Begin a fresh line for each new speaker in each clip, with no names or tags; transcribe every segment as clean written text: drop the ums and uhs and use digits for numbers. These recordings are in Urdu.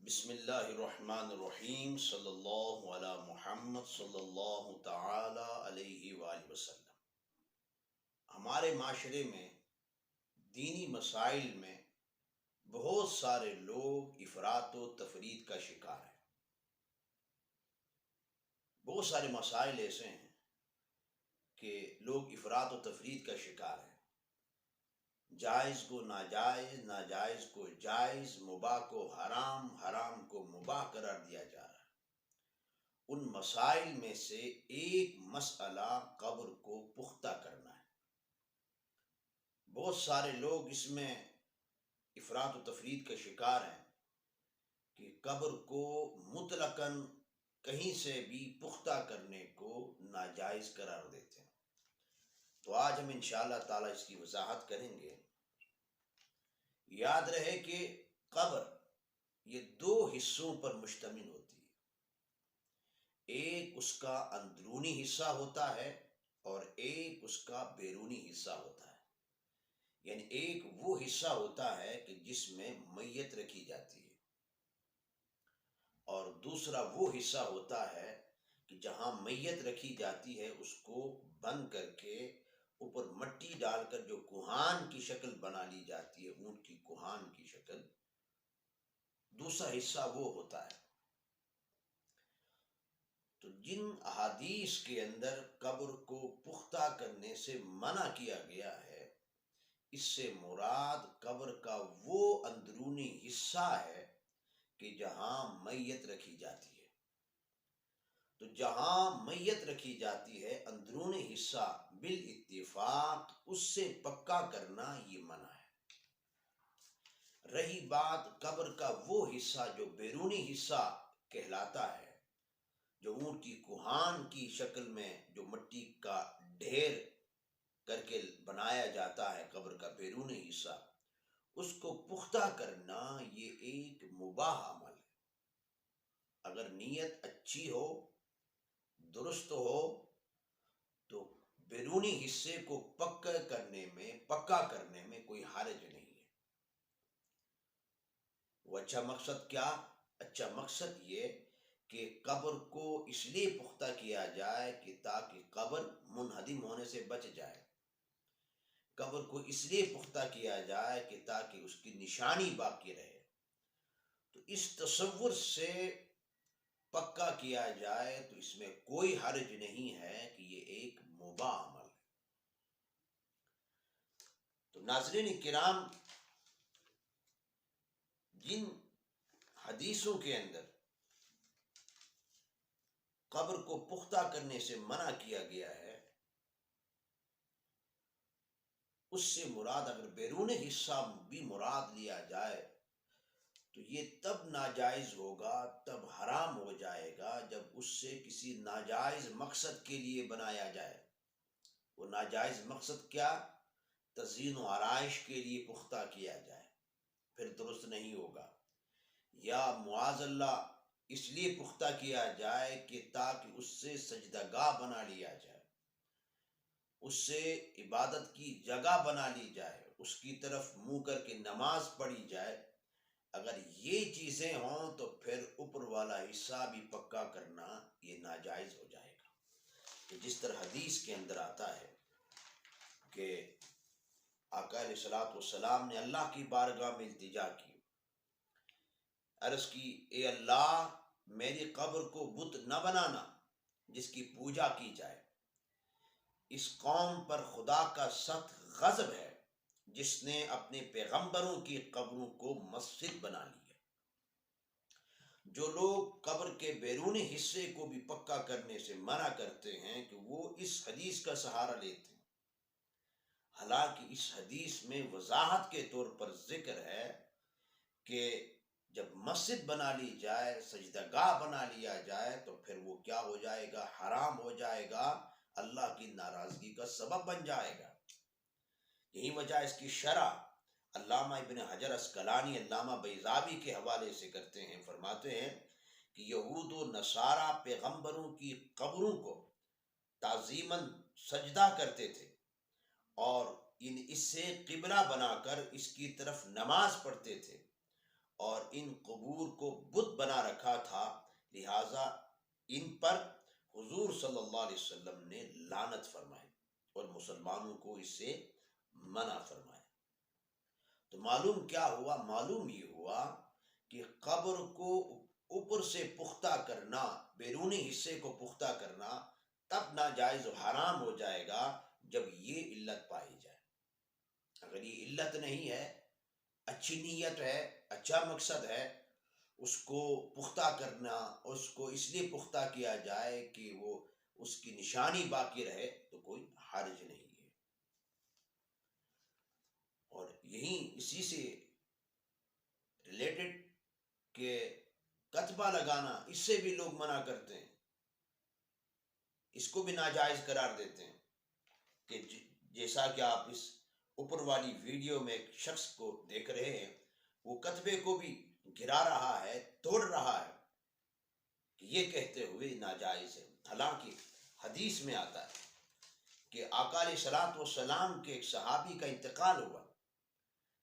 بسم اللہ الرحمن الرحیم صلی اللہ علی محمد صلی اللہ تعالی علیہ وآلہ وسلم۔ ہمارے معاشرے میں دینی مسائل میں بہت سارے لوگ افراط و تفرید کا شکار ہیں۔ بہت سارے مسائل ایسے ہیں کہ لوگ افراط و تفرید کا شکار ہیں۔ جائز کو ناجائز، ناجائز کو جائز، مباح کو حرام، حرام کو مباح قرار دیا جا رہا ہے۔ ان مسائل میں سے ایک مسئلہ قبر کو پختہ کرنا ہے۔ بہت سارے لوگ اس میں افراط و تفرید کا شکار ہیں کہ قبر کو مطلقاً کہیں سے بھی پختہ کرنے کو ناجائز قرار دیتے ہیں۔ تو آج ہم انشاءاللہ تعالی اس کی وضاحت کریں گے۔ یاد رہے کہ قبر یہ دو حصوں پر مشتمل ہوتی ہے۔ ایک اس کا اندرونی حصہ ہوتا ہے اور ایک اس کا بیرونی حصہ ہوتا ہے۔ یعنی ایک وہ حصہ ہوتا ہے کہ جس میں میت رکھی جاتی ہے، اور دوسرا وہ حصہ ہوتا ہے کہ جہاں میت رکھی جاتی ہے اس کو بند کر کے اوپر مٹی ڈال کر جو کوہان کی شکل بنا لی جاتی ہے، اونٹ کی کوہان کی شکل، دوسرا حصہ وہ ہوتا ہے۔ تو جن احادیث کے اندر قبر کو پختہ کرنے سے منع کیا گیا ہے، اس سے مراد قبر کا وہ اندرونی حصہ ہے کہ جہاں میت رکھی جاتی ہے۔ تو جہاں میت رکھی جاتی ہے اندرونی حصہ بالاتفاق اس سے پکا کرنا یہ منع ہے۔ رہی بات قبر کا وہ حصہ جو بیرونی حصہ کہلاتا ہے، جو اونٹ کی کوہان کی شکل میں جو مٹی کا ڈھیر کر کے بنایا جاتا ہے، قبر کا بیرونی حصہ، اس کو پختہ کرنا یہ ایک مباح عمل ہے۔ اگر نیت اچھی ہو، درست ہو، تو بیرونی حصے کو پکا کرنے میں کوئی حرج نہیں ہے۔ وہ اچھا مقصد کیا؟ اچھا مقصد یہ کہ قبر کو اس لیے پختہ کیا جائے کہ تاکہ قبر منہدم ہونے سے بچ جائے۔ قبر کو اس لیے پختہ کیا جائے کہ تاکہ اس کی نشانی باقی رہے۔ تو اس تصور سے پکا کیا جائے تو اس میں کوئی حرج نہیں ہے کہ یہ ایک مباح عمل ہے۔ تو ناظرین کرام، جن حدیثوں کے اندر قبر کو پختہ کرنے سے منع کیا گیا ہے، اس سے مراد اگر بیرون حصہ بھی مراد لیا جائے تو یہ تب ناجائز ہوگا، تب حرام ہو جائے گا جب اس سے کسی ناجائز مقصد کے لیے بنایا جائے۔ وہ ناجائز مقصد کیا؟ تزئین و آرائش کے لیے پختہ کیا جائے، پھر درست نہیں ہوگا۔ یا معاذ اللہ اس لیے پختہ کیا جائے کہ تاکہ اس سے سجدہ گاہ بنا لیا جائے، اس سے عبادت کی جگہ بنا لی جائے، اس کی طرف منہ کر کے نماز پڑھی جائے۔ اگر یہ چیزیں ہوں تو پھر اوپر والا حصہ بھی پکا کرنا یہ ناجائز ہو جائے گا۔ کہ جس طرح حدیث کے اندر آتا ہے کہ آقا علیہ الصلوۃ والسلام نے اللہ کی بارگاہ میں التجا کی، عرض کی، اے اللہ میری قبر کو بت نہ بنانا جس کی پوجا کی جائے۔ اس قوم پر خدا کا سخت غضب ہے جس نے اپنے پیغمبروں کی قبروں کو مسجد بنا لی ہے۔ جو لوگ قبر کے بیرونی حصے کو بھی پکا کرنے سے منع کرتے ہیں کہ وہ اس حدیث کا سہارا لیتے ہیں، حالانکہ اس حدیث میں وضاحت کے طور پر ذکر ہے کہ جب مسجد بنا لی جائے، سجدہ گاہ بنا لیا جائے تو پھر وہ کیا ہو جائے گا؟ حرام ہو جائے گا، اللہ کی ناراضگی کا سبب بن جائے گا۔ یہی وجہ اس کی شرح علامہ ابن حجر عسقلانی علامہ بیضاوی کے حوالے سے کرتے ہیں، فرماتے ہیں کہ یہود و نصارہ پیغمبروں کی قبروں کو تعظیماً سجدہ کرتے تھے اور اس سے قبلہ بنا کر اس کی طرف نماز پڑھتے تھے، اور ان قبور کو بت بنا رکھا تھا، لہٰذا ان پر حضور صلی اللہ علیہ وسلم نے لعنت فرمائی اور مسلمانوں کو اس سے منع فرمایا۔ تو معلوم کیا ہوا؟ معلوم یہ ہوا کہ قبر کو اوپر سے پختہ کرنا، بیرونی حصے کو پختہ کرنا تب ناجائز و حرام ہو جائے گا جب یہ علت پائی جائے۔ اگر یہ علت نہیں ہے، اچھی نیت ہے، اچھا مقصد ہے، اس کو پختہ کرنا، اس کو اس لیے پختہ کیا جائے کہ وہ اس کی نشانی باقی رہے، تو کوئی حرج نہیں ہے۔ اور یہی اسی سے ریلیٹڈ کہ کتبہ لگانا، اس سے بھی لوگ منع کرتے ہیں، اس کو بھی ناجائز قرار دیتے ہیں کہ جیسا کہ آپ اس اوپر والی ویڈیو میں ایک شخص کو دیکھ رہے ہیں، وہ کتبے کو بھی گرا رہا ہے، توڑ رہا ہے، کہ یہ کہتے ہوئے ناجائز ہے۔ حالانکہ حدیث میں آتا ہے کہ آقا علیہ الصلوۃ والسلام کے ایک صحابی کا انتقال ہوا،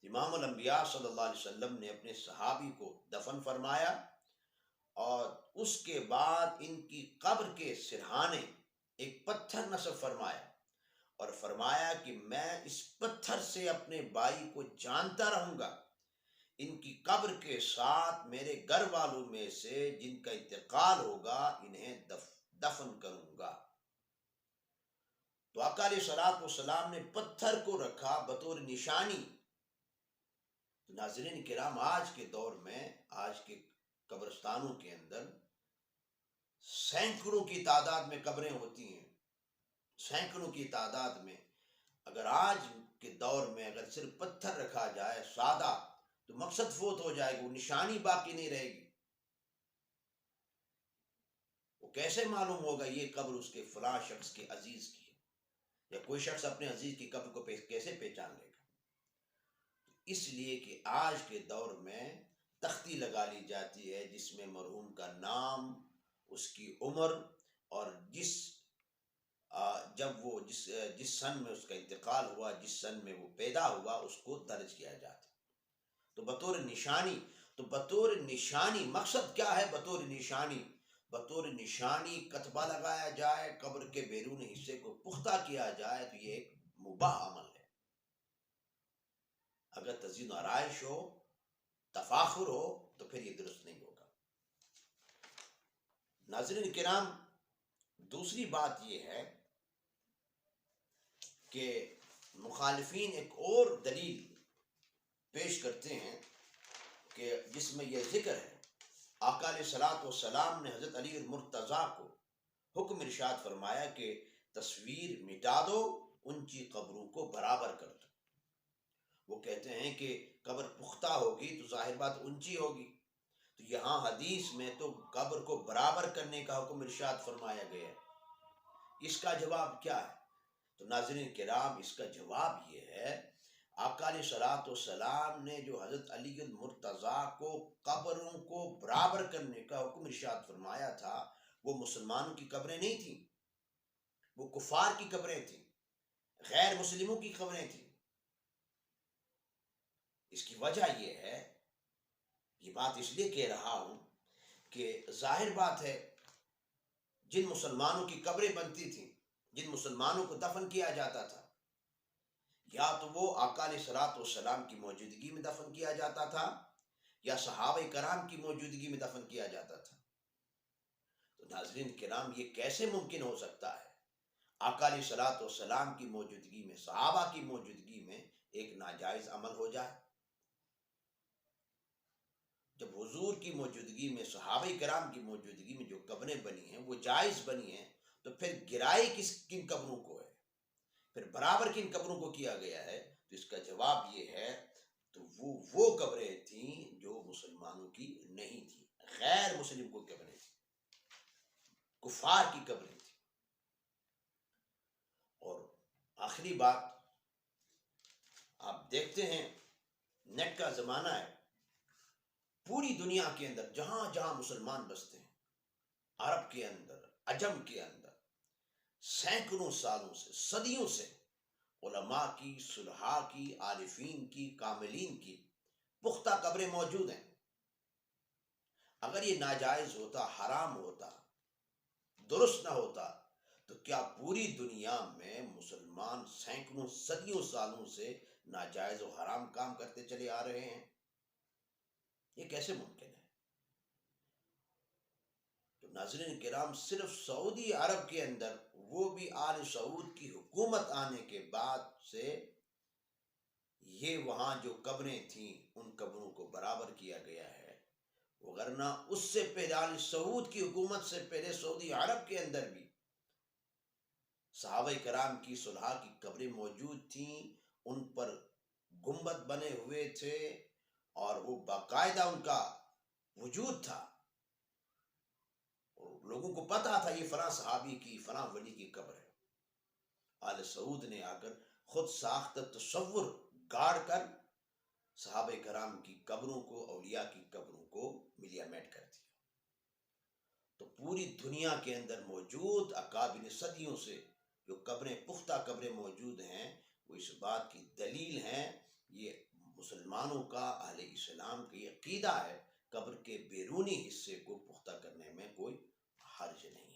امام الانبیاء صلی اللہ علیہ وسلم نے اپنے صحابی کو دفن فرمایا، اور اس کے بعد ان کی قبر کے سرہانے ایک پتھر نصب فرمایا، اور فرمایا کہ میں اس پتھر سے اپنے بھائی کو جانتا رہوں گا، ان کی قبر کے ساتھ میرے گھر والوں میں سے جن کا انتقال ہوگا انہیں دفن کروں گا۔ تو آقا علیہ الصلوۃ والسلام نے پتھر کو رکھا بطور نشانی۔ تو ناظرین کرام، آج کے دور میں، آج کے قبرستانوں کے اندر سینکڑوں کی تعداد میں قبریں ہوتی ہیں، سینکڑوں کی تعداد میں۔ اگر آج کے دور میں اگر صرف پتھر رکھا جائے سادہ، تو مقصد فوت ہو جائے گا، وہ نشانی باقی نہیں رہے گی۔ وہ کیسے معلوم ہوگا یہ قبر اس کے فلاں شخص کے عزیز کی ہے؟ یا کوئی شخص اپنے عزیز کی قبر کو کیسے پہچان لے گا؟ اس لیے کہ آج کے دور میں تختی لگا لی جاتی ہے جس میں مرحوم کا نام، اس کی عمر، اور جب وہ جس سن میں اس کا انتقال ہوا، جس سن میں وہ پیدا ہوا، اس کو درج کیا جاتا۔ تو بطور نشانی مقصد کیا ہے؟ بطور نشانی کتبہ لگایا جائے، قبر کے بیرونی حصے کو پختہ کیا جائے، تو یہ ایک مباح عمل ہے۔ اگر تزیین و آرائش ہو، تفاخر ہو، تو پھر یہ درست نہیں ہوگا۔ ناظرین کرام، دوسری بات یہ ہے کہ مخالفین ایک اور دلیل پیش کرتے ہیں کہ جس میں یہ ذکر ہے، آقا علیہ الصلوۃ والسلام نے حضرت علی المرتضیٰ کو حکم ارشاد فرمایا کہ تصویر مٹا دو، اونچی قبروں کو برابر کر دو۔ وہ کہتے ہیں کہ قبر پختہ ہوگی تو ظاہر بات اونچی ہوگی، تو یہاں حدیث میں تو قبر کو برابر کرنے کا حکم ارشاد فرمایا گیا ہے۔ اس کا جواب کیا ہے؟ تو ناظرین کرام، اس کا جواب یہ ہے، آقا علیہ الصلوۃ والسلام نے جو حضرت علی المرتضیٰ کو قبروں کو برابر کرنے کا حکم ارشاد فرمایا تھا، وہ مسلمانوں کی قبریں نہیں تھیں، وہ کفار کی قبریں تھیں، غیر مسلموں کی قبریں تھیں۔ اس کی وجہ یہ ہے، یہ بات اس لیے کہہ رہا ہوں کہ ظاہر بات ہے، جن مسلمانوں کی قبریں بنتی تھیں، جن مسلمانوں کو دفن کیا جاتا تھا، یا تو وہ آقا علیہ الصلوۃ والسلام کی موجودگی میں دفن کیا جاتا تھا، یا صحابہ کرام کی موجودگی میں دفن کیا جاتا تھا۔ تو ناظرین کرام، یہ کیسے ممکن ہو سکتا ہے آقا علیہ الصلوۃ والسلام کی موجودگی میں، صحابہ کی موجودگی میں ایک ناجائز عمل ہو جائے؟ جب حضور کی موجودگی میں، صحابہ کرام کی موجودگی میں جو قبریں بنی ہیں وہ جائز بنی ہیں، تو پھر گرائی کن قبروں کو ہے، پھر برابر کن قبروں کو کیا گیا ہے؟ تو اس کا جواب یہ ہے، تو وہ قبریں تھیں جو مسلمانوں کی نہیں تھیں، غیر مسلم کو قبریں تھیں، کفار کی قبریں تھیں۔ اور آخری بات، آپ دیکھتے ہیں نیٹ کا زمانہ ہے، پوری دنیا کے اندر جہاں جہاں مسلمان بستے ہیں، عرب کے اندر، عجم کے اندر، سینکڑوں سالوں سے، صدیوں سے علماء کی، صلحاء کی، عارفین کی، کاملین کی پختہ قبریں موجود ہیں۔ اگر یہ ناجائز ہوتا، حرام ہوتا، درست نہ ہوتا، تو کیا پوری دنیا میں مسلمان سینکڑوں صدیوں سالوں سے ناجائز و حرام کام کرتے چلے آ رہے ہیں؟ یہ کیسے ممکن ہے؟ تو ناظرین کرام، صرف سعودی عرب کے اندر، وہ بھی آل سعود کی حکومت آنے کے بعد سے، یہ وہاں جو قبریں تھیں ان قبروں کو برابر کیا گیا ہے، وگرنہ اس سے پہلے آل سعود کی حکومت سے پہلے سعودی عرب کے اندر بھی صحابہ کرام کی صلحاء کی قبریں موجود تھیں، ان پر گنبد بنے ہوئے تھے، اور وہ باقاعدہ ان کا وجود تھا، اور لوگوں کو پتا تھا یہ فلاں صحابی کی، فلاں ولی کی قبر ہے۔ آل سعود نے آ کر خود ساختہ تصور گاڑ کر صحابہ کرام کی قبروں کو، اولیاء کی قبروں کو ملیا میٹ کر دیا۔ تو پوری دنیا کے اندر موجود اکابر صدیوں سے جو قبریں، پختہ قبریں موجود ہیں، وہ اس بات کی دلیل ہیں، یہ مسلمانوں کا، اہل اسلام کا یہ عقیدہ ہے، قبر کے بیرونی حصے کو پختہ کرنے میں کوئی حرج نہیں۔